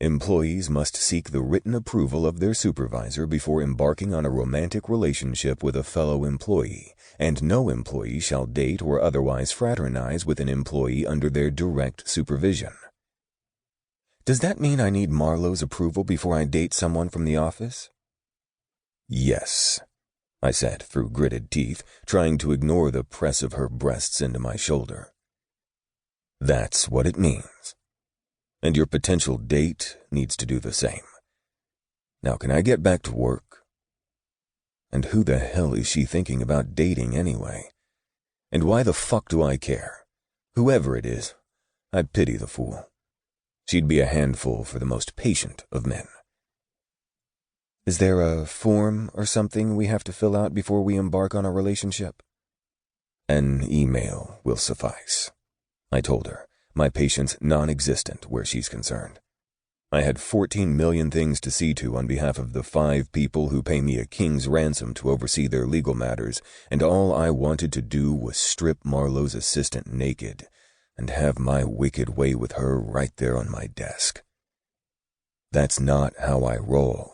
Employees must seek the written approval of their supervisor before embarking on a romantic relationship with a fellow employee, and no employee shall date or otherwise fraternize with an employee under their direct supervision. Does that mean I need Marlowe's approval before I date someone from the office? Yes, I said through gritted teeth, trying to ignore the press of her breasts into my shoulder. That's what it means. And your potential date needs to do the same. Now can I get back to work? And who the hell is she thinking about dating anyway? And why the fuck do I care? Whoever it is, I pity the fool. She'd be a handful for the most patient of men. Is there a form or something we have to fill out before we embark on a relationship? An email will suffice, I told her, my patience non-existent where she's concerned. I had 14 million things to see to on behalf of the 5 people who pay me a king's ransom to oversee their legal matters, and all I wanted to do was strip Marlowe's assistant naked and have my wicked way with her right there on my desk. That's not how I roll.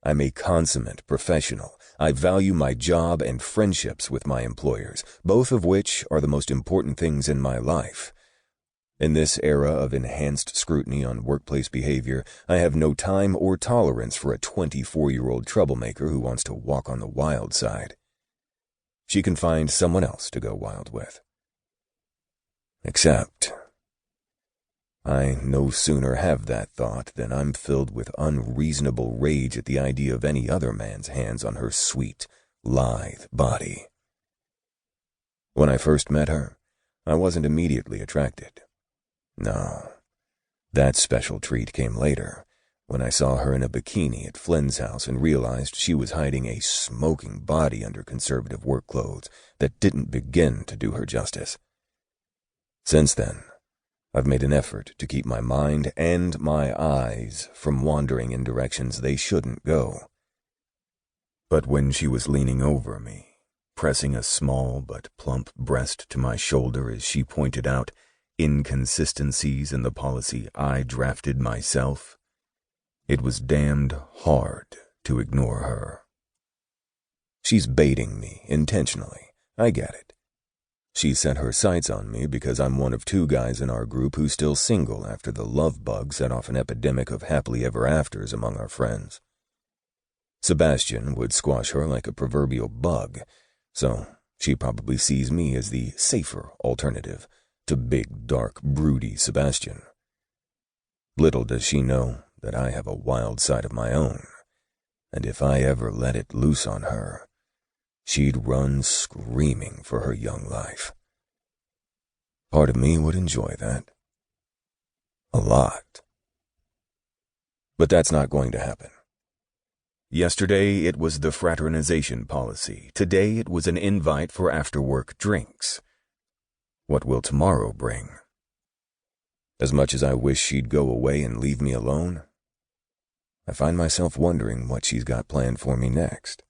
I'm a consummate professional. I value my job and friendships with my employers, both of which are the most important things in my life. In this era of enhanced scrutiny on workplace behavior, I have no time or tolerance for a 24-year-old troublemaker who wants to walk on the wild side. She can find someone else to go wild with. Except, I no sooner have that thought than I'm filled with unreasonable rage at the idea of any other man's hands on her sweet, lithe body. When I first met her, I wasn't immediately attracted. No, that special treat came later, when I saw her in a bikini at Flynn's house and realized she was hiding a smoking body under conservative work clothes that didn't begin to do her justice. Since then, I've made an effort to keep my mind and my eyes from wandering in directions they shouldn't go. But when she was leaning over me, pressing a small but plump breast to my shoulder as she pointed out inconsistencies in the policy I drafted myself, it was damned hard to ignore her. She's baiting me intentionally, I get it. She set her sights on me because I'm one of 2 guys in our group who's still single after the love bug set off an epidemic of happily ever afters among our friends. Sebastian would squash her like a proverbial bug, so she probably sees me as the safer alternative to big, dark, broody Sebastian. Little does she know that I have a wild side of my own, and if I ever let it loose on her, she'd run screaming for her young life. Part of me would enjoy that. A lot. But that's not going to happen. Yesterday it was the fraternization policy. Today it was an invite for after-work drinks. What will tomorrow bring? As much as I wish she'd go away and leave me alone, I find myself wondering what she's got planned for me next.